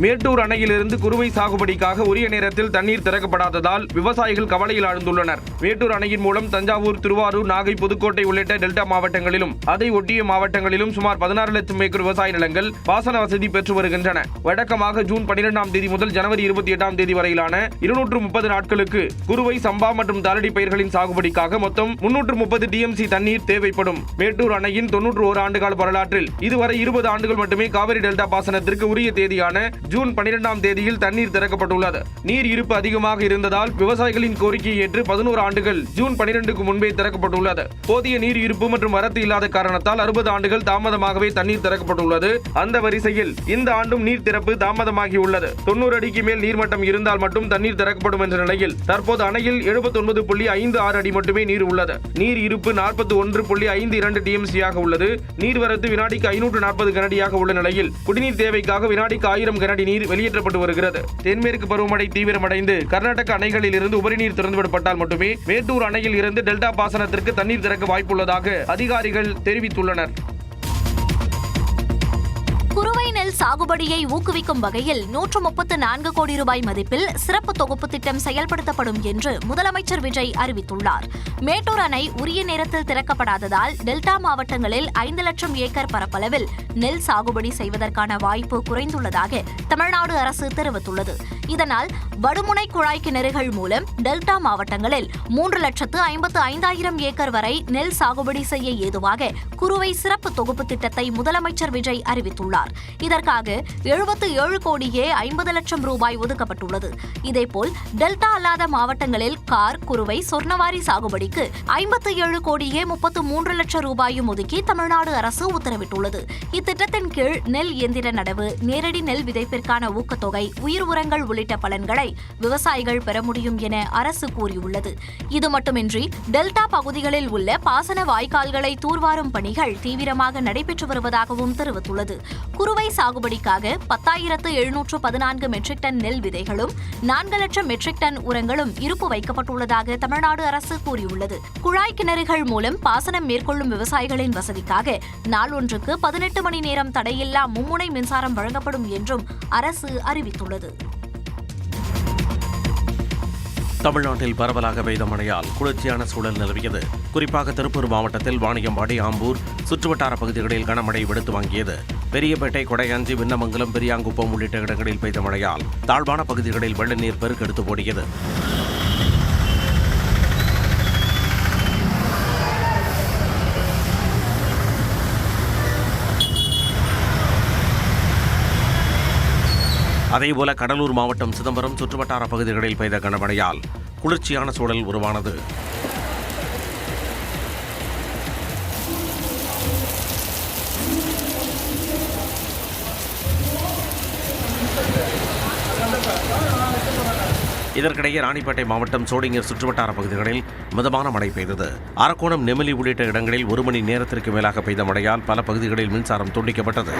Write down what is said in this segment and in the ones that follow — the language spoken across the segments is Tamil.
மேட்டூர் அணையிலிருந்து குறுவை சாகுபடிக்காக உரிய நேரத்தில் தண்ணீர் திறக்கப்படாததால் விவசாயிகள் கவலையில் ஆழ்ந்துள்ளனர். மேட்டூர் அணையின் மூலம் தஞ்சாவூர், திருவாரூர், நாகை, புதுக்கோட்டை உள்ளிட்ட டெல்டா மாவட்டங்களிலும் அதை ஒட்டிய மாவட்டங்களிலும் சுமார் 16 லட்சம் ஏக்கர் விவசாய நிலங்கள் பாசன வசதி பெற்று வருகின்றன. வழக்கமாக ஜூன் 12ஆம் தேதி முதல் ஜனவரி 28ஆம் தேதி வரையிலான 230 நாட்களுக்கு குறுவை, சம்பா மற்றும் தாளடி பயிர்களின் சாகுபடிக்காக மொத்தம் 330 டிஎம்சி தண்ணீர் தேவைப்படும். மேட்டூர் அணையின் 91 ஆண்டுகால வரலாற்றில் இதுவரை 20 ஆண்டுகள் மட்டுமே காவிரி டெல்டா பாசனத்திற்கு உரிய தேதியான ஜூன் 12ஆம் தேதியில் தண்ணீர் திறக்கப்பட்டுள்ளது. நீர் இருப்பு அதிகமாக இருந்ததால் விவசாயிகளின் கோரிக்கையை ஏற்று 11 ஆண்டுகள் ஜூன் 12க்கு முன்பே திறக்கப்பட்டுள்ளது. போதிய நீர் இருப்பு மற்றும் வரத்து இல்லாத காரணத்தால் 60 ஆண்டுகள் தாமதமாகவே தண்ணீர் திறக்கப்பட்டுள்ளது. அந்த வரிசையில் இந்த ஆண்டும் நீர் திறப்பு தாமதமாகியுள்ளது. 90 அடிக்கு மேல் நீர்மட்டம் இருந்தால் மட்டும் தண்ணீர் திறக்கப்படும் என்ற நிலையில் தற்போது அணையில் 79.56 அடி மட்டுமே நீர் உள்ளது. நீர் இருப்பு 41.52 டிஎம்சியாக உள்ளது. நீர்வரத்து வினாடிக்கு 540 கனடியாக உள்ள நிலையில் குடிநீர் தேவைக்காக வினாடிக்கு 1000 கனடி நீர் வெளியேற்றப்பட்டு வருகிறது. தென்மேற்கு பருவமழை தீவிரமடைந்து கர்நாடக அணைகளில் இருந்து உபரிநீர் திறந்துவிடப்பட்டால் மட்டுமே மேட்டூர் அணையில் இருந்து டெல்டா பாசனத்திற்கு தண்ணீர் திறக்க வாய்ப்புள்ளதாக அதிகாரிகள் தெரிவித்துள்ளனர். குறுவை நெல் சாகுபடியை ஊக்குவிக்கும் வகையில் 134 கோடி ரூபாய் மதிப்பில் சிறப்பு தொகுப்பு திட்டம் செயல்படுத்தப்படும் என்று முதலமைச்சர் விஜய் அறிவித்துள்ளார். மேட்டூர் அணை உரிய நேரத்தில் திறக்கப்படாததால் டெல்டா மாவட்டங்களில் 5 லட்சம் ஏக்கர் பரப்பளவில் நெல் சாகுபடி செய்வதற்கான வாய்ப்பு குறைந்துள்ளதாக தமிழ்நாடு அரசு தெரிவித்துள்ளது. இதனால் வடுமுனை குழாய் கிணறுகள் மூலம் டெல்டா மாவட்டங்களில் 3,55,000 ஏக்கர் வரை நெல் சாகுபடி செய்ய ஏதுவாக குறுவை சிறப்பு தொகுப்பு திட்டத்தை முதலமைச்சர் விஜய் அறிவித்துள்ளார். இதற்காக 77 கோடியே 50 லட்சம் ரூபாய் ஒதுக்கப்பட்டுள்ளது. இதேபோல் டெல்டா அல்லாத மாவட்டங்களில் கார், குறுவை, சொர்ணவாரி சாகுபடிக்கு 57 கோடியே 33 லட்சம் ரூபாயும் ஒதுக்கி தமிழ்நாடு அரசு உத்தரவிட்டுள்ளது. இத்திட்டத்தின் கீழ் நெல் இயந்திர நடவு, நேரடி நெல் விதைப்பிற்கான ஊக்கத்தொகை, உயிர் உரங்கள் உள்ளிட்ட பலன்களை விவசாயிகள் பெற முடியும் என அரசு கூறியுள்ளது. இது மட்டுமின்றி டெல்டா பகுதிகளில் உள்ள பாசன வாய்க்கால்களை தூர்வாரும் பணிகள் தீவிரமாக நடைபெற்று வருவதாகவும் தெரிவித்துள்ளது. குறுவை சாகுபடிக்காக 10,714 மெட்ரிக் டன் நெல் விதைகளும் 4 லட்சம் மெட்ரிக் டன் உரங்களும் இருப்பு வைக்கப்பட்டுள்ளதாக தமிழ்நாடு அரசு கூறியுள்ளது. குழாய் கிணறுகள் மூலம் பாசனம் மேற்கொள்ளும் விவசாயிகளின் வசதிக்காக நாள் ஒன்றுக்கு 18 மணி நேரம் தடையில்லா மும்முனை மின்சாரம் வழங்கப்படும் என்றும் அரசு அறிவித்துள்ளது. தமிழ்நாட்டில் பரவலாக பெய்த மழையால் குளிர்ச்சியான சூழல் நிலவியது. குறிப்பாக திருப்பூர் மாவட்டத்தில் வாணியம்பாடி, ஆம்பூர் சுற்றுவட்டார பகுதிகளில் கனமழை வெளுத்து வாங்கியது. பெரியபேட்டை, கொடையாஞ்சி, விண்ணமங்கலம், பெரியாங்குப்பம் உள்ளிட்ட இடங்களில் பெய்த மழையால் தாழ்வான பகுதிகளில் வெள்ள நீர் பெருக்கெடுத்து ஓடியது. அதேபோல கடலூர் மாவட்டம் சிதம்பரம் சுற்றுவட்டார பகுதிகளில் பெய்த கனமழையால் குளிர்ச்சியான சூழல் உருவானது. இதற்கிடையே ராணிப்பேட்டை மாவட்டம் சோளிங்கர் சுற்றுவட்டார பகுதிகளில் மிதமான மழை பெய்தது. அரக்கோணம், நெமிலி உள்ளிட்ட இடங்களில் 1 மணி நேரத்திற்கு மேலாக பெய்த மழையால் பல பகுதிகளில் மின்சாரம் துண்டிக்கப்பட்டது.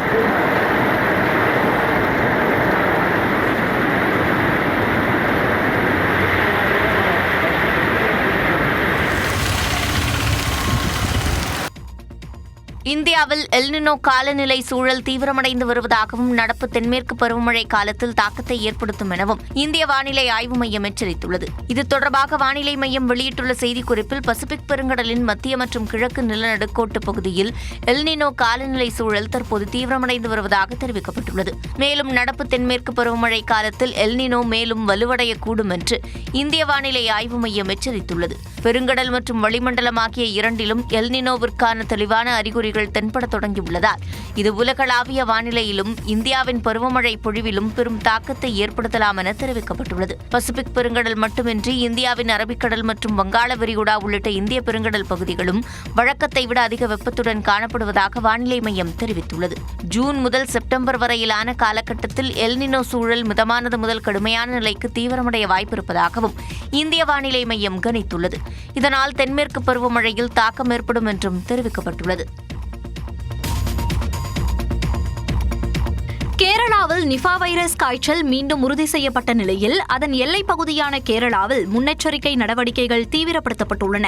இந்தியாவில் எல்னினோ காலநிலை சூழல் தீவிரமடைந்து வருவதாகவும் நடப்பு தென்மேற்கு பருவமழை காலத்தில் தாக்கத்தை ஏற்படுத்தும் எனவும் இந்திய வானிலை ஆய்வு மையம் எச்சரித்துள்ளது. இது தொடர்பாக வானிலை மையம் வெளியிட்டுள்ள செய்திக்குறிப்பில் பசிபிக் பெருங்கடலின் மத்திய மற்றும் கிழக்கு நிலநடுக்கோட்டு பகுதியில் எல்னினோ காலநிலை சூழல் தற்போது தீவிரமடைந்து வருவதாக தெரிவிக்கப்பட்டுள்ளது. மேலும் நடப்பு தென்மேற்கு பருவமழை காலத்தில் எல்னினோ மேலும் வலுவடையக்கூடும் என்று இந்திய வானிலை ஆய்வு மையம் எச்சரித்துள்ளது. பெருங்கடல் மற்றும் வளிமண்டலம் ஆகிய இரண்டிலும் எல்னினோவிற்கான தெளிவான அறிகுறிகள் தென்பட தொடங்கியுள்ளதால் இது உலகளாவிய வானிலையிலும் இந்தியாவின் பருவமழை பொழிவிலும் பெரும் தாக்கத்தை ஏற்படுத்தலாம் என தெரிவிக்கப்பட்டுள்ளது. பசிபிக் பெருங்கடல் மட்டுமின்றி இந்தியாவின் அரபிக்கடல் மற்றும் வங்காள விரிகுடா உள்ளிட்ட இந்திய பெருங்கடல் பகுதிகளும் வழக்கத்தை விட அதிக வெப்பத்துடன் காணப்படுவதாக வானிலை மையம் தெரிவித்துள்ளது. ஜூன் முதல் செப்டம்பர் வரையிலான காலகட்டத்தில் எல்னினோ சூழல் மிதமானது முதல் கடுமையான நிலைக்கு தீவிரமடைய வாய்ப்பிருப்பதாகவும் இந்திய வானிலை மையம் கணித்துள்ளது. இதனால் தென்மேற்கு பருவமழையில் தாக்கம் ஏற்படும் என்றும் தெரிவிக்கப்பட்டுள்ளது. கேரளாவில் தமிழகத்தில் நிஃபா வைரஸ் காய்ச்சல் மீண்டும் உறுதி செய்யப்பட்ட நிலையில் அதன் எல்லைப் பகுதியான கேரளாவில் முன்னெச்சரிக்கை நடவடிக்கைகள் தீவிரப்படுத்தப்பட்டுள்ளன.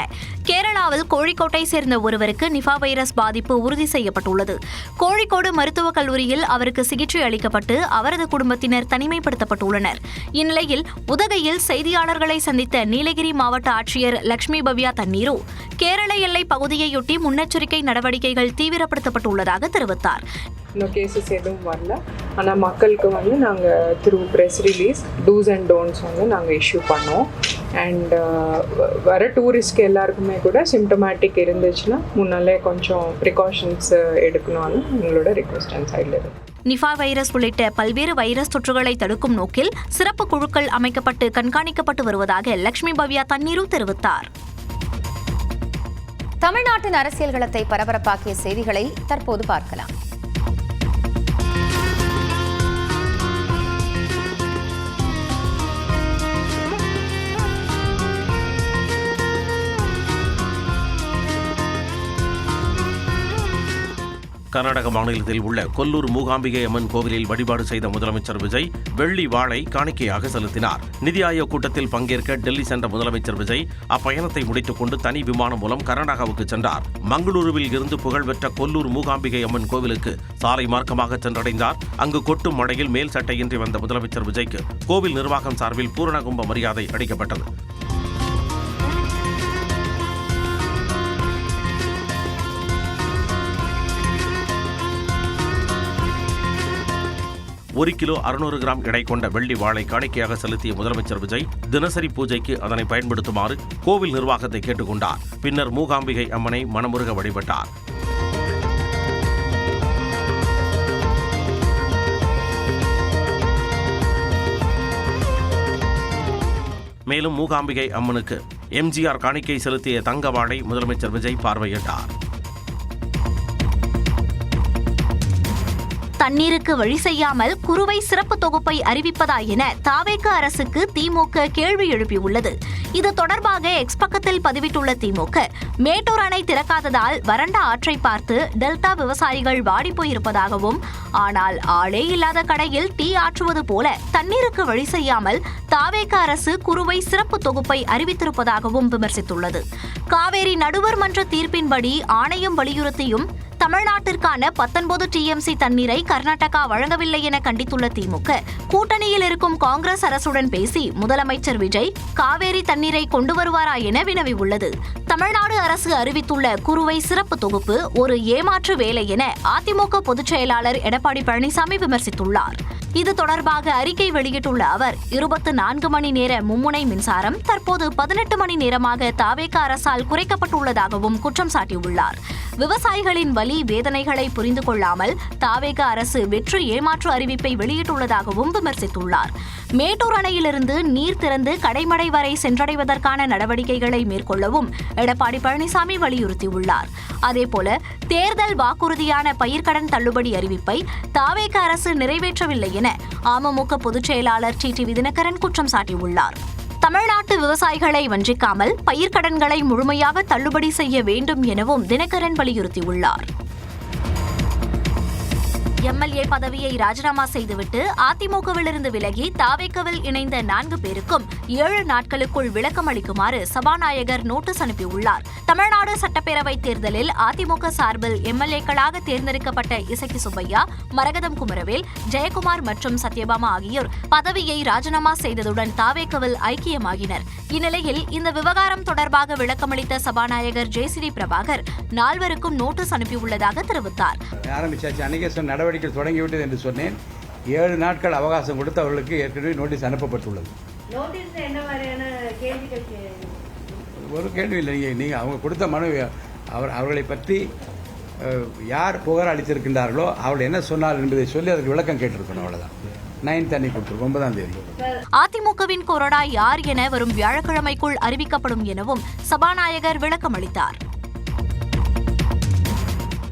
கேரளாவில் கோழிக்கோட்டை சேர்ந்த ஒருவருக்கு நிஃபா வைரஸ் பாதிப்பு உறுதி செய்யப்பட்டுள்ளது. கோழிக்கோடு மருத்துவக் கல்லூரியில் அவருக்கு சிகிச்சை அளிக்கப்பட்டு அவரது குடும்பத்தினர் தனிமைப்படுத்தப்பட்டுள்ளனர். இந்நிலையில் உதகையில் செய்தியாளர்களை சந்தித்த நீலகிரி மாவட்ட ஆட்சியர் லட்சுமி பவ்யா தண்ணீரு கேரள எல்லை பகுதியையொட்டி முன்னெச்சரிக்கை நடவடிக்கைகள் தீவிரப்படுத்தப்பட்டுள்ளதாக தெரிவித்தார். இன்னும் கேசஸ் எதுவும் வரல. ஆனால் மக்களுக்கு நாங்கள் through press release do's and don'ts நாங்கள் இஷ்யூ பண்ணோம். அண்ட் வர டூரிஸ்ட்க்கு எல்லாருக்குமே கூட சிம்டமேட்டிக் இருந்துச்சுன்னா முன்னாலே கொஞ்சம் ப்ரிகாஷன்ஸ் எடுக்கணும்னு எங்களோட ரிக்வெஸ்ட் அண்ட் சைடில் இருக்குது. நிஃபா வைரஸ் உள்ளிட்ட பல்வேறு வைரஸ் தொற்றுகளை தடுக்கும் நோக்கில் சிறப்பு குழுக்கள் அமைக்கப்பட்டு கண்காணிக்கப்பட்டு வருவதாக லட்சுமி பவ்யா தண்ணீரு தெரிவித்தார். தமிழ்நாட்டின் அரசியல் களத்தை பரபரப்பாக்கிய செய்திகளை தற்போது பார்க்கலாம். கர்நாடக மாநிலத்தில் உள்ள கொல்லூர் மூகாம்பிகை அம்மன் கோவிலில் வழிபாடு செய்த முதலமைச்சர் விஜய் வெள்ளி வாளை காணிக்கையாக செலுத்தினார். நிதி ஆயோக் கூட்டத்தில் பங்கேற்க டெல்லி சென்ற முதலமைச்சர் விஜய் அப்பயணத்தை முடித்துக் கொண்டு தனி விமானம் மூலம் கர்நாடகாவுக்கு சென்றார். மங்களூருவில் இருந்து புகழ்பெற்ற கொல்லூர் மூகாம்பிகை அம்மன் கோவிலுக்கு சாலை மார்க்கமாக சென்றடைந்தார். அங்கு கொட்டும் மழையில் மேல் சட்டையின்றி வந்த முதலமைச்சர் விஜய்க்கு கோவில் நிர்வாகம் சார்பில் பூரண கும்ப மரியாதை அளிக்கப்பட்டது. ஒரு கிலோ 600 கிராம் எடை கொண்ட வெள்ளி வாளை காணிக்கையாக செலுத்திய முதலமைச்சர் விஜய் தினசரி பூஜைக்கு அதனை பயன்படுத்துமாறு கோவில் நிர்வாகத்தை கேட்டுக்கொண்டார். பின்னர் மூகாம்பிகை அம்மனை மனமுருக வழிபட்டார். மேலும் மூகாம்பிகை அம்மனுக்கு எம்ஜிஆர் காணிக்கை செலுத்திய தங்க வாளை முதலமைச்சர் விஜய் பார்வையிட்டார். தண்ணீருக்கு வழி செய்யாமல் குறுவை சிறப்பு தொகுப்பை அறிவிப்பதா என தாவேக அரசுக்கு திமுக கேள்வி எழுப்பியுள்ளது. இது தொடர்பாக எக்ஸ் பக்கத்தில் பதிவிட்டுள்ள திமுக, மேட்டூர் அணை திறக்காததால் வறண்ட ஆற்றை பார்த்து டெல்டா விவசாயிகள் வாடிப்போயிருப்பதாகவும், ஆனால் ஆளே இல்லாத கடையில் டீ ஆற்றுவது போல தண்ணீருக்கு வழி செய்யாமல் தாவேக அரசு குறுவை சிறப்பு தொகுப்பை அறிவித்திருப்பதாகவும் விமர்சித்துள்ளது. காவேரி நடுவர் மன்ற தீர்ப்பின்படி ஆணையம் வலியுறுத்தியும் தமிழ்நாட்டிற்கான 19 டிஎம்சி தண்ணீரை கர்நாடகா வழங்கவில்லை என கண்டித்துள்ள திமுக, கூட்டணியில் இருக்கும் காங்கிரஸ் அரசுடன் பேசி முதலமைச்சர் விஜய் காவேரி தண்ணீரை கொண்டு வருவாரா என வினவியுள்ளது. தமிழ்நாடு அரசு அறிவித்துள்ள குறுவை சிறப்பு தொகுப்பு ஒரு ஏமாற்று வேலை என அதிமுக பொதுச் செயலாளர் எடப்பாடி பழனிசாமி விமர்சித்துள்ளார். இது தொடர்பாக அறிக்கை வெளியிட்டுள்ள அவர் 24 மணி நேர மும்முனை மின்சாரம் தற்போது 18 மணி நேரமாக தாவேக அரசால் குறைக்கப்பட்டுள்ளதாகவும் குற்றம் சாட்டியுள்ளார். விவசாயிகளின் வலி வேதனைகளை புரிந்து கொள்ளாமல் தாவேக அரசு வெற்று ஏமாற்று அறிவிப்பை வெளியிட்டுள்ளதாகவும் விமர்சித்துள்ளார். மேட்டூர் அணையிலிருந்து நீர் திறந்து கடைமடை வரை சென்றடைவதற்கான நடவடிக்கைகளை மேற்கொள்ளவும் எடப்பாடி பழனிசாமி வலியுறுத்தியுள்ளார். அதேபோல தேர்தல் வாக்குறுதியான பயிர்க்கடன் தள்ளுபடி அறிவிப்பை தாவேக அரசு நிறைவேற்றவில்லை என அமமுக பொதுச் செயலாளர் டிடிவி தினகரன் குற்றம் சாட்டியுள்ளார். தமிழ்நாட்டு விவசாயிகளை வஞ்சிக்காமல் பயிர்க்கடன்களை முழுமையாக தள்ளுபடி செய்ய வேண்டும் எனவும் தினகரன் வலியுறுத்தியுள்ளார். எம்எல்ஏ பதவியை ராஜினாமா செய்துவிட்டு அதிமுகவிலிருந்து விலகி தாவேகவில் இணைந்த 4 பேருக்கும் 7 நாட்களுக்குள் விளக்கம் அளிக்குமாறு சபாநாயகர் நோட்டீஸ் அனுப்பியுள்ளார். தமிழ்நாடு சட்டப்பேரவைத் தேர்தலில் அதிமுக சார்பில் எம்எல்ஏக்களாக தேர்ந்தெடுக்கப்பட்ட இசக்கி சுப்பையா, மரகதம் குமரவேல், ஜெயக்குமார் மற்றும் சத்யபாமா ஆகியோர் பதவியை ராஜினாமா செய்ததுடன் தாவேகவில் ஐக்கியமாகினர். இந்நிலையில் இந்த விவகாரம் தொடர்பாக விளக்கமளித்த சபாநாயகர் ஜேசிடி பிரபாகர் 4 நோட்டீஸ் அனுப்பியுள்ளதாக தெரிவித்தார். நடவடிக்கைகள் தொடங்கிவிட்டது என்று சொன்னேன். 7 நாட்கள் அவகாசம் கொடுத்து அவர்களுக்கு ஏற்கனவே நோட்டீஸ் அனுப்பப்பட்டுள்ளது. ஒரு கேள்வி இல்லை. நீங்கள் அவங்க கொடுத்த மனு அவர்களை பற்றி யார் புகார் அளித்திருக்கின்றார்களோ அவர்கள் என்ன சொன்னார் என்பதை சொல்லி அதற்கு விளக்கம் கேட்டிருக்கணும். அவ்வளவுதான். 9th அன்னைக்கு கொடுத்துருக்கோம், 9ஆம் தேதி. அதிமுகவின் கொறடா யார் என வரும் வியாழக்கிழமைக்குள் அறிவிக்கப்படும் எனவும் சபாநாயகர் விளக்கம் அளித்தார்.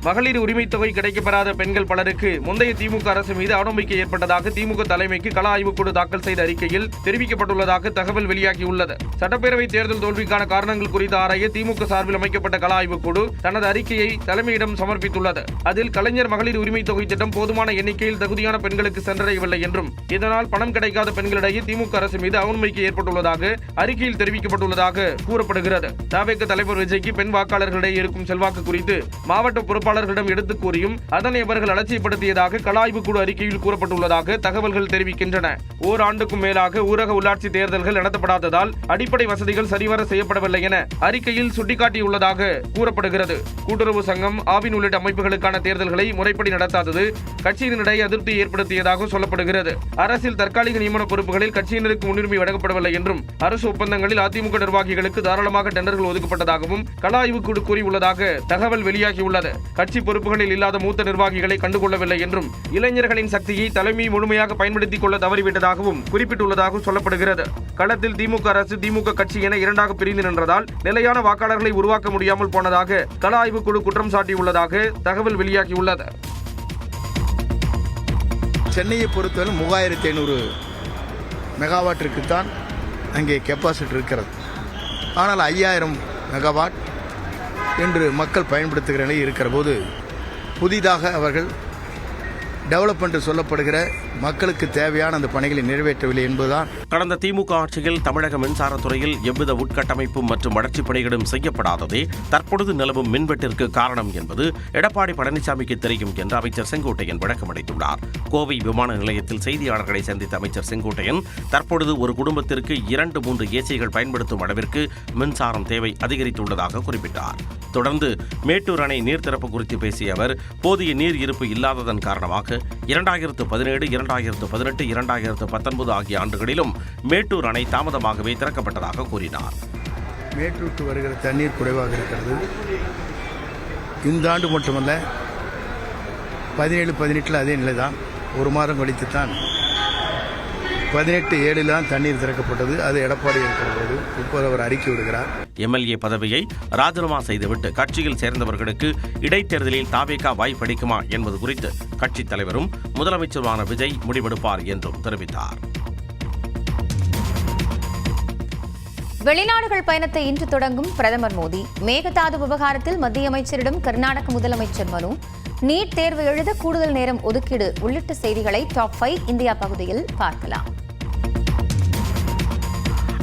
மகளிர் உரிமைத் தொகை கிடைக்கப்பெறாத பெண்கள் பலருக்கு முந்தைய திமுக அரசு மீது அவநம்பிக்கை ஏற்பட்டதாக திமுக தலைமைக்கு கள ஆய்வுக்குழு தாக்கல் செய்த அறிக்கையில் தெரிவிக்கப்பட்டுள்ளதாக தகவல் வெளியாகியுள்ளது. சட்டப்பேரவை தேர்தல் தோல்விக்கான காரணங்கள் குறித்து ஆராய திமுக சார்பில் அமைக்கப்பட்ட கள ஆய்வுக்குழு தனது அறிக்கையை தலைமையிடம் சமர்ப்பித்துள்ளது. அதில் கலைஞர் மகளிர் உரிமைத் தொகை திட்டம் போதுமான எண்ணிக்கையில் தகுதியான பெண்களுக்கு சென்றடையவில்லை என்றும் இதனால் பணம் கிடைக்காத பெண்களிடையே திமுக அரசு மீது அவநம்பிக்கை ஏற்பட்டுள்ளதாக அறிக்கையில் தெரிவிக்கப்பட்டுள்ளதாக கூறப்படுகிறது. தவேக தலைவர் விஜய்க்கு பெண் வாக்காளர்களிடையே இருக்கும் செல்வாக்கு குறித்து மாவட்ட பொறுப்பாளர்களிடம் எடுத்துக் கூறியும் அதனை அவர்கள் அலட்சியப்படுத்தியதாக கள ஆய்வுக்குழு அறிக்கையில் கூறப்பட்டுள்ளதாக தகவல்கள் தெரிவிக்கின்றன. ஓராண்டுக்கும் மேலாக ஊரக உள்ளாட்சி தேர்தல்கள் நடத்தப்படாததால் அடிப்படை வசதிகள் சரிவர செய்யப்படவில்லை என அறிக்கையில் சுட்டிக்காட்டியுள்ளதாக கூறப்படுகிறது. கூட்டுறவு சங்கம், ஆவின் உள்ளிட்ட அமைப்புகளுக்கான தேர்தல்களை முறைப்படி நடத்தாதது கட்சியினரிடையே அதிருப்தி ஏற்படுத்தியதாக சொல்லப்படுகிறது. அரசில் தற்காலிக நியமன பொறுப்புகளில் கட்சியினருக்கு முன்னுரிமை வழங்கப்படவில்லை என்றும் அரசு ஒப்பந்தங்களில் அதிமுக நிர்வாகிகளுக்கு தாராளமாக டெண்டர்கள் ஒதுக்கப்பட்டதாகவும் கள ஆய்வுக்குழு கூறியுள்ளதாக தகவல் வெளியாகியுள்ளது. கட்சி பொறுப்புகளில் இல்லாத மூத்த நிர்வாகிகளை கண்டுகொள்ளவில்லை என்றும் இளைஞர்களின் சக்தியை தலைமை முழுமையாக பயன்படுத்திக் கொள்ள தவறிவிட்டதாகவும் குறிப்பிட்டுள்ளதாக சொல்லப்படுகிறது. களத்தில் திமுக அரசு, திமுக கட்சி என இரண்டாக பிரிந்து நின்றதால் நிலையான வாக்காளர்களை உருவாக்க முடியாமல் போனதாக கள ஆய்வுக்குழு குற்றம் சாட்டியுள்ளதாக தகவல் வெளியாகியுள்ளது. சென்னையை பொறுத்தவரை 3500 மெகாவாட்டிற்கு தான் அங்கே கெப்பாசிட்டி இருக்கிறது. ஆனால் 5000 மெகாவாட் என்று மக்கள் பயன்படுத்துகிற நிலை இருக்கிற போது புதிதாக அவர்கள் டெவலப்மெண்ட் சொல்லப்படுகிற மக்களுக்கு தேவையான அந்த பணிகளை நிறைவேற்றவில்லை என்பதுதான். கடந்த திமுக ஆட்சியில் தமிழக மின்சாரத்துறையில் எவ்வித உட்கட்டமைப்பும் மற்றும் வளர்ச்சிப் பணிகளும் செய்யப்படாததே தற்பொழுது நிலவும் மின்வெட்டிற்கு காரணம் என்பது எடப்பாடி பழனிசாமிக்கு தெரியும் என்று அமைச்சர் செங்கோட்டையன் விளக்கமளித்துள்ளார். கோவை விமான நிலையத்தில் செய்தியாளர்களை சந்தித்த அமைச்சர் செங்கோட்டையன் தற்பொழுது ஒரு குடும்பத்திற்கு 2-3 ஏசிகள் பயன்படுத்தும் அளவிற்கு மின்சாரம் தேவை அதிகரித்துள்ளதாக குறிப்பிட்டார். தொடர்ந்து மேட்டூர் அணை நீர் திறப்பு குறித்து பேசிய அவர் போதிய நீர் இருப்பு இல்லாததன் காரணமாக 2017, 2018, 2019 ஆகிய ஆண்டுகளிலும் மேட்டூர் அணை தாமதமாகவே திறக்கப்பட்டதாக கூறினார். மேட்டூருக்கு வருகிற தண்ணீர் குறைவாக இருக்கிறது. இந்த ஆண்டு மட்டுமல்ல, 17, 18 அதே நிலைதான். ஒரு மாதம் கழித்துத்தான் 18/7 தண்ணீர் திறக்கப்பட்டது. அது எடப்பாடி இருக்கிற போது இப்போது அவர் அறிக்கை விடுகிறார். எம்எல்ஏ பதவியை ராஜினாமா செய்துவிட்டு கட்சியில் சேர்ந்தவர்களுக்கு இடைத்தேர்தலில் தாவேகா வாய்ப்பளிக்குமா என்பது குறித்து கட்சித் தலைவரும் முதலமைச்சருமான விஜய் முடிவெடுப்பார் என்றும் தெரிவித்தார். வெளிநாடுகள் பயணத்தை இன்று தொடங்கும் பிரதமர் மோடி. மேகதாது விவகாரத்தில் மத்திய அமைச்சரிடம் கர்நாடக முதலமைச்சர் மனு. நீட் தேர்வு எழுத கூடுதல் நேரம் ஒதுக்கீடு உள்ளிட்ட செய்திகளை டாப் 5 இந்தியா பகுதியில் பார்க்கலாம்.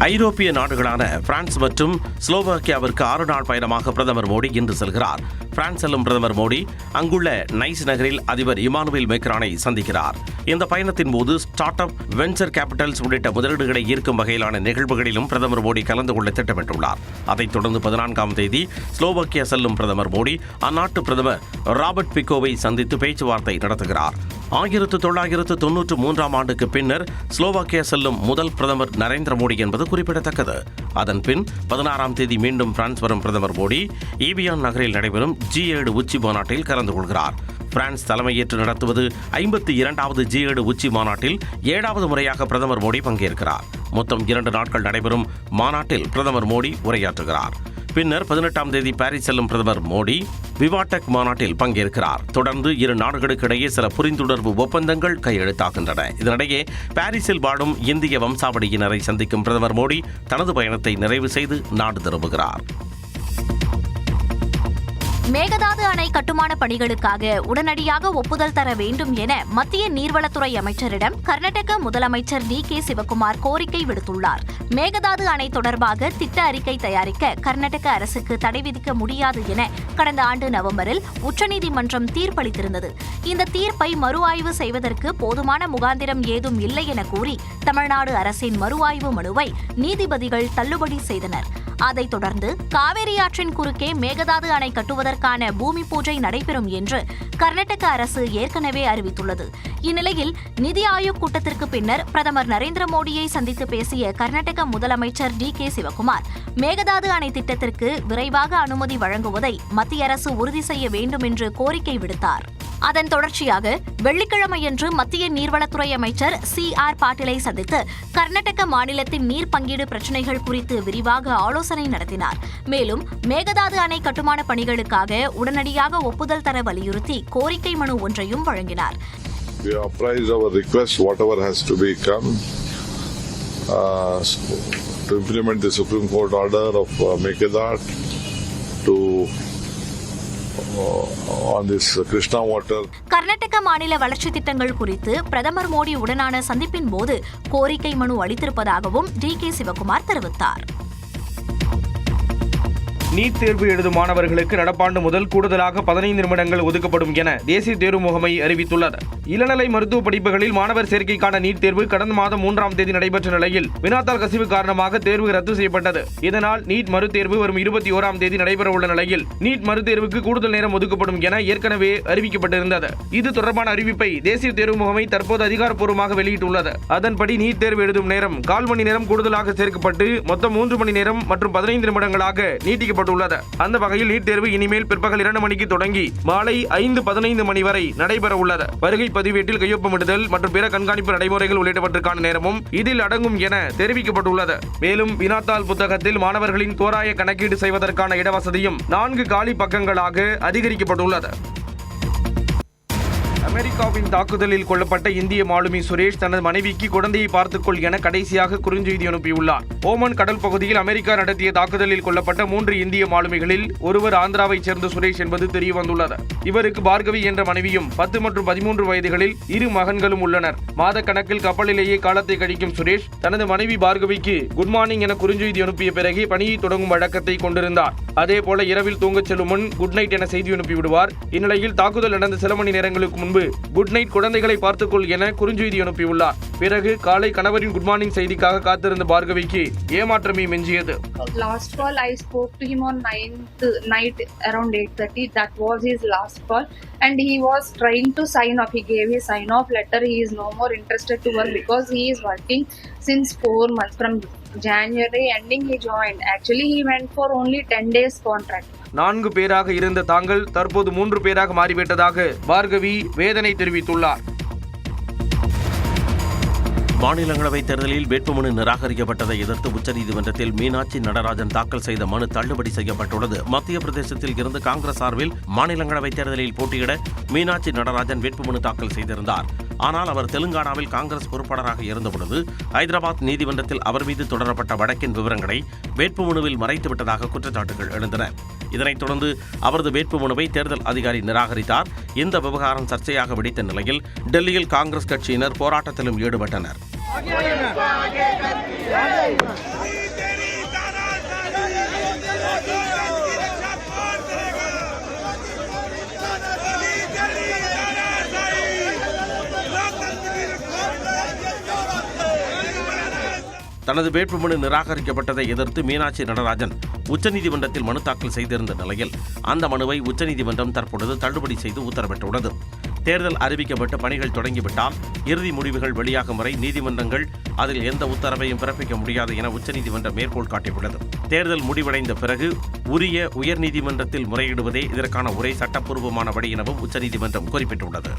ஐரோப்பிய நாடுகளான பிரான்ஸ் மற்றும் ஸ்லோவாக்கியாவிற்கு 6 நாள் பயணமாக பிரதமர் மோடி இன்று செல்கிறார். பிரான்ஸ் செல்லும் பிரதமர் மோடி அங்குள்ள நைஸ் நகரில் அதிபர் இமானுவேல் மேக்ரானை சந்திக்கிறார். இந்த பயணத்தின் போது ஸ்டார்ட் அப், வெஞ்சர் கேபிட்டல்ஸ் உள்ளிட்ட முதலீடுகளை ஈர்க்கும் வகையிலான நிகழ்வுகளிலும் பிரதமர் மோடி கலந்து கொள்ள திட்டமிட்டுள்ளார். அதைத் தொடர்ந்து 14ஆம் தேதி ஸ்லோவாக்கியா செல்லும் பிரதமர் மோடி அந்நாட்டு பிரதமர் ராபர்ட் பிகோவை சந்தித்து பேச்சுவார்த்தை நடத்துகிறார். 1993ஆம் ஆண்டுக்கு பின்னர் ஸ்லோவாக்கியா செல்லும் முதல் பிரதமர் நரேந்திர மோடி என்பது குறிப்பிடத்தக்கது. அதன் பின் 16ஆம் தேதி மீண்டும் பிரான்ஸ் வரும் பிரதமர் மோடி ஈவியான் நகரில் நடைபெறும் G7 உச்சி மாநாட்டில் கலந்து கொள்கிறார். பிரான்ஸ் தலைமையேற்று நடத்துவது 52வது G7 உச்சி மாநாட்டில் 7வது முறையாக பிரதமர் மோடி பங்கேற்கிறார். மொத்தம் 2 நாட்கள் நடைபெறும் மாநாட்டில் பிரதமர் மோடி உரையாற்றுகிறார். பின்னர் 18ஆம் தேதி பாரிஸ் செல்லும் பிரதமர் மோடி விவாடெக் மாநாட்டில் பங்கேற்கிறார். தொடர்ந்து இரு நாடுகளுக்கு இடையே சில புரிந்துணர்வு ஒப்பந்தங்கள் கையெழுத்தாகின்றன. இதனிடையே பாரிஸில் வாழும் இந்திய வம்சாவளியினரை சந்திக்கும் பிரதமர் மோடி தனது பயணத்தை நிறைவு செய்து நாடு திரும்புகிறார். மேகதாது அணை கட்டுமான பணிகளுக்காக உடனடியாக ஒப்புதல் தர வேண்டும் என மத்திய நீர்வளத்துறை அமைச்சரிடம் கர்நாடக முதலமைச்சர் DK சிவகுமார் கோரிக்கை விடுத்துள்ளார். மேகதாது அணை தொடர்பாக திட்ட அறிக்கை தயாரிக்க கர்நாடக அரசுக்கு தடை விதிக்க முடியாது என கடந்த ஆண்டு நவம்பரில் உச்சநீதிமன்றம் தீர்ப்பளித்திருந்தது. இந்த தீர்ப்பை மறு ஆய்வு செய்வதற்கு போதுமான முகாந்திரம் ஏதும் இல்லை என கூறி தமிழ்நாடு அரசின் மறு ஆய்வு மனுவை நீதிபதிகள் தள்ளுபடி செய்தனர். அதைத் தொடர்ந்து காவிரி ஆற்றின் குறுக்கே மேகதாது அணை கட்டுவதற்கான பூமி பூஜை நடைபெறும் என்று கர்நாடக அரசு ஏற்கனவே அறிவித்துள்ளது. இந்நிலையில் நிதி ஆயோக் கூட்டத்திற்கு பின்னர் பிரதமர் நரேந்திர மோடியை சந்தித்து பேசிய கர்நாடக முதலமைச்சர் DK சிவகுமார் மேகதாது அணை திட்டத்திற்கு விரைவாக அனுமதி வழங்குவதை மத்திய அரசு உறுதி செய்ய வேண்டும் என்று கோரிக்கை விடுத்தார். அதன் தொடர்ச்சியாக வெள்ளிக்கிழமையன்று மத்திய நீர்வளத்துறை அமைச்சர் CR பாட்டீலை சந்தித்து கர்நாடக மாநிலத்தின் நீர் பங்கீடு பிரச்சினைகள் குறித்து விரிவாக ஆலோசனை நடத்தினார். மேலும் மேகதாது அணை கட்டுமான பணிகளுக்காக உடனடியாக ஒப்புதல் தர வலியுறுத்தி கோரிக்கை மனு ஒன்றையும் வழங்கினார். We apprised our request, whatever has to be come to implement the Supreme Court order of Mekedat to on this Krishna water. Karnataka மாநில வளர்ச்சி திட்டங்கள் குறித்து பிரதமர் மோடி உடனான சந்திப்பின் போது கோரிக்கை மனு அளித்திருப்பதாகவும் DK சிவகுமார் தெரிவித்தார். நீட் தேர்வு எழுதும் மாணவர்களுக்கு நடப்பாண்டு முதல் கூடுதலாக 15 நிமிடங்கள் ஒதுக்கப்படும் என தேசிய தேர்வு முகமை அறிவித்துள்ளது. இளநிலை மருத்துவ படிப்புகளில் மாணவர் சேர்க்கைக்கான நீட் தேர்வு கடந்த மாதம் 3ஆம் தேதி நடைபெற்ற நிலையில் வினாத்தாள் கசிவு காரணமாக தேர்வு ரத்து செய்யப்பட்டது. இதனால் நீட் மறுதேர்வு வரும் 21ஆம் தேதி நடைபெறவுள்ள நிலையில் நீட் மறுதேர்வுக்கு கூடுதல் நேரம் ஒதுக்கப்படும் என ஏற்கனவே அறிவிக்கப்பட்டிருந்தது. இது தொடர்பான அறிவிப்பை தேசிய தேர்வு முகமை தற்போது அதிகாரப்பூர்வமாக வெளியிட்டுள்ளது. அதன்படி நீட் தேர்வு எழுதும் நேரம் 1/4 மணி நேரம் கூடுதலாக சேர்க்கப்பட்டு மொத்தம் 3 மணி நேரம் மற்றும் 15 நிமிடங்களாக நீட்டிக்கப்பட்டுள்ளது. அந்த வகையில் நீட் தேர்வு இனிமேல் பிற்பகல் 2 மணிக்கு தொடங்கி மாலை 5:15 மணி வரை நடைபெற உள்ளது. வருகை பதிவேட்டில் கையொப்பமிடுதல் மற்றும் பிற கண்காணிப்பு நடைமுறைகள் உள்ளிட்டவற்றுக்கான நேரமும் இதில் அடங்கும் என தெரிவிக்கப்பட்டுள்ளது. மேலும் வினாத்தாள் புத்தகத்தில் மாணவர்களின் தோராய கணக்கீடு செய்வதற்கான இடவசதியும் 4 காலி பக்கங்களாக அதிகரிக்கப்பட்டுள்ளது. அமெரிக்காவின் தாக்குதலில் கொல்லப்பட்ட இந்திய மாலுமி சுரேஷ் தனது மனைவிக்கு குழந்தையை பார்த்துக்கொள் என கடைசியாக குறுஞ்செய்தி அனுப்பியுள்ளார். ஓமன் கடல் பகுதியில் அமெரிக்கா நடத்திய தாக்குதலில் கொல்லப்பட்ட 3 இந்திய மாலுமிகளில் ஒருவர் ஆந்திராவைச் சேர்ந்த சுரேஷ் என்பது தெரியவந்துள்ளது. இவருக்கு பார்கவி என்ற மனைவியும் 10 மற்றும் 13 வயதுகளில் 2 மகன்களும் உள்ளனர். மாத கணக்கில் கப்பலிலேயே காலத்தை கழிக்கும் சுரேஷ் தனது மனைவி பார்கவிக்கு குட் மார்னிங் என குறுஞ்செய்தி அனுப்பிய பிறகு பணியை தொடங்கும் வழக்கத்தை கொண்டிருந்தார். அதேபோல இரவில் தூங்கச் செல்லும் முன் குட் நைட் என செய்தி அனுப்பிவிடுவார். இந்நிலையில் தாக்குதல் நடந்த சில மணி நேரங்களுக்கு முன்பு குட் நைட் குழந்தைகளை பார்த்துக்கொள் என குறுஞ்செய்தி அனுப்பியுள்ளார். பிறகு காலை கணவரின் குட் மார்னிங் செய்திக்காக காத்திருந்த பார்கவிக்கு ஏமாற்றமே மிஞ்சியது. Last call I spoke to him on 9th night around 8:30. That was his last call and he was trying to sign off. He gave his sign off letter. He is no more interested to work because he is working since 4 months. From January ending he joined. Actually he went for only 10 days contract. 4 பேராக இருந்த தாங்கள் தற்போது 3 பேராக மாறிவிட்டதாக பார்கவி வேதனை தெரிவித்துள்ளார். மாநிலங்களவை தேர்தலில் வேட்புமனு நிராகரிக்கப்பட்டதை எதிர்த்து உச்சநீதிமன்றத்தில் மீனாட்சி நடராஜன் தாக்கல் செய்த மனு தள்ளுபடி செய்யப்பட்டுள்ளது. மத்திய பிரதேசத்தில் இருந்து காங்கிரஸ் சார்பில் மாநிலங்களவை தேர்தலில் போட்டியிட மீனாட்சி நடராஜன் வேட்புமனு தாக்கல் செய்திருந்தார். ஆனால் அவர் தெலுங்கானாவில் காங்கிரஸ் பொறுப்பாளராக இருந்தபொழுது ஐதராபாத் நீதிமன்றத்தில் அவர் மீது தொடரப்பட்ட வழக்கின் விவரங்களை வேட்புமனுவில் மறைத்துவிட்டதாக குற்றச்சாட்டுகள் எழுந்தன. இதனைத் தொடர்ந்து அவரது வேட்புமனுவை தேர்தல் அதிகாரி நிராகரித்தார். இந்த விவகாரம் சர்ச்சையாக வெடித்த நிலையில் டெல்லியில் காங்கிரஸ் கட்சியினர் போராட்டத்திலும் ஈடுபட்டனர். தனது வேட்புமனு நிராகரிக்கப்பட்டதை எதிர்த்து மீனாட்சி நடராஜன் உச்சநீதிமன்றத்தில் மனு தாக்கல் செய்திருந்த நிலையில் அந்த மனுவை உச்சநீதிமன்றம் தற்பொழுது தள்ளுபடி செய்து உத்தரவிட்டுள்ளது. தேர்தல் அறிவிக்கப்பட்டு பணிகள் தொடங்கிவிட்டால் இறுதி முடிவுகள் வெளியாகும் வரை நீதிமன்றங்கள் அதில் எந்த உத்தரவையும் பிறப்பிக்க முடியாது என உச்சநீதிமன்றம் மேற்கோள் காட்டியுள்ளது. தேர்தல் முடிவடைந்த பிறகு உரிய உயர்நீதிமன்றத்தில் முறையிடுவதே இதற்கான ஒரே சட்டப்பூர்வமான வழி எனவும் உச்சநீதிமன்றம் குறிப்பிட்டுள்ளது.